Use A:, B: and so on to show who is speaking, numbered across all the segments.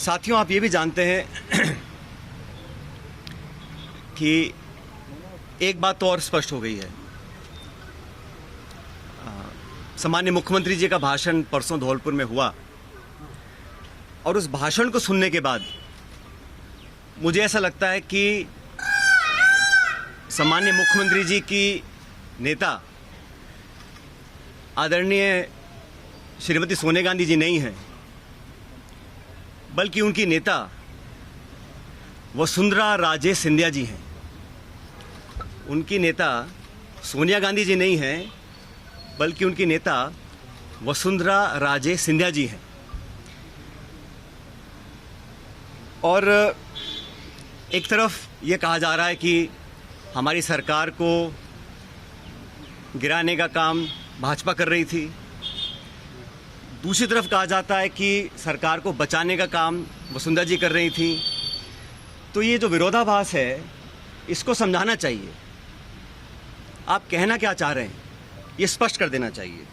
A: साथियों, आप ये भी जानते हैं कि एक बात तो और स्पष्ट हो गई है। सम्माननीय मुख्यमंत्री जी का भाषण परसों धौलपुर में हुआ और उस भाषण को सुनने के बाद मुझे ऐसा लगता है कि सम्माननीय मुख्यमंत्री जी की नेता आदरणीय श्रीमती सोनिया गांधी जी नहीं हैं, बल्कि उनकी नेता वसुंधरा राजे सिंधिया जी हैं। उनकी नेता सोनिया गांधी जी नहीं हैं, बल्कि उनकी नेता वसुंधरा राजे सिंधिया जी हैं। और एक तरफ ये कहा जा रहा है कि हमारी सरकार को गिराने का काम भाजपा कर रही थी, दूसरी तरफ कहा जाता है कि सरकार को बचाने का काम वसुंधरा जी कर रही थी। तो ये जो विरोधाभास है, इसको समझाना चाहिए। आप कहना क्या चाह रहे हैं, ये स्पष्ट कर देना चाहिए।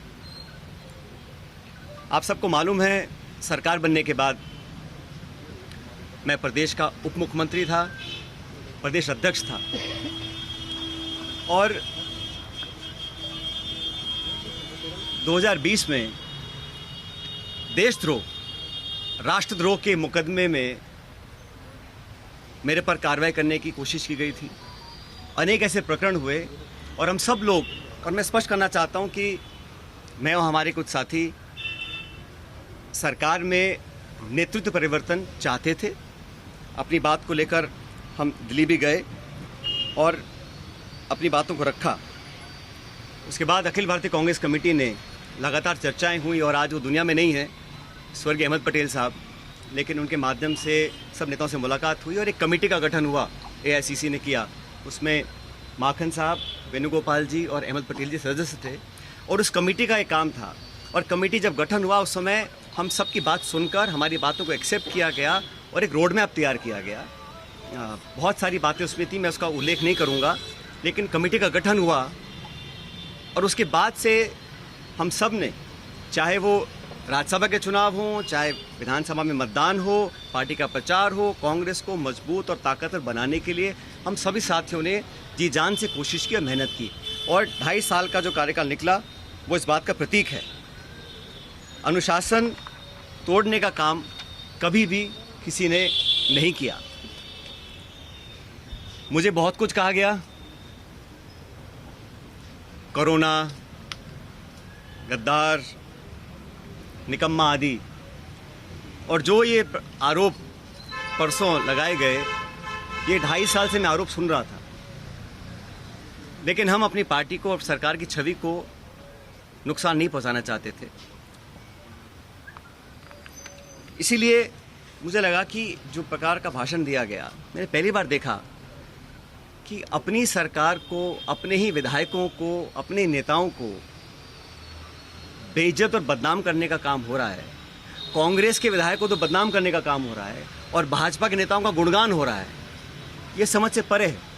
A: आप सबको मालूम है, सरकार बनने के बाद मैं प्रदेश का उप मुख्यमंत्री था, प्रदेश अध्यक्ष था, और 2020 में देशद्रोह, राष्ट्रद्रोह के मुकदमे में मेरे पर कार्रवाई करने की कोशिश की गई थी। अनेक ऐसे प्रकरण हुए और हम सब लोग, और मैं स्पष्ट करना चाहता हूं कि मैं और हमारे कुछ साथी सरकार में नेतृत्व परिवर्तन चाहते थे। अपनी बात को लेकर हम दिल्ली भी गए और अपनी बातों को रखा। उसके बाद अखिल भारतीय कांग्रेस कमेटी ने लगातार चर्चाएं हुई और आज वो दुनिया में नहीं है, स्वर्गीय अहमद पटेल साहब, लेकिन उनके माध्यम से सब नेताओं से मुलाकात हुई और एक कमेटी का गठन हुआ, एआईसीसी ने किया। उसमें माखन साहब, वेणुगोपाल जी और अहमद पटेल जी सदस्य थे और उस कमेटी का एक काम था। और कमेटी जब गठन हुआ, उस समय हम सब की बात सुनकर हमारी बातों को एक्सेप्ट किया गया और एक रोड मैप तैयार किया गया। बहुत सारी बातें उसमें थी, मैं उसका उल्लेख नहीं करूँगा, लेकिन कमेटी का गठन हुआ और उसके बाद से हम सब ने, चाहे वो राज्यसभा के चुनाव हों, चाहे विधानसभा में मतदान हो, पार्टी का प्रचार हो, कांग्रेस को मजबूत और ताकतवर बनाने के लिए हम सभी साथियों ने जी जान से कोशिश की और मेहनत की। और 2.5 साल का जो कार्यकाल निकला वो इस बात का प्रतीक है। अनुशासन तोड़ने का काम कभी भी किसी ने नहीं किया। मुझे बहुत कुछ कहा गया, कोरोना, गद्दार, निकम्मा आदि, और जो ये आरोप परसों लगाए गए, ये 2.5 साल से मैं आरोप सुन रहा था। लेकिन हम अपनी पार्टी को और सरकार की छवि को नुकसान नहीं पहुंचाना चाहते थे। इसीलिए मुझे लगा कि जो प्रकार का भाषण दिया गया, मैंने पहली बार देखा कि अपनी सरकार को, अपने ही विधायकों को, अपने नेताओं को बेइज्जत और बदनाम करने का काम हो रहा है। कांग्रेस के विधायकों को तो बदनाम करने का काम हो रहा है और भाजपा के नेताओं का गुणगान हो रहा है। ये समझ से परे है।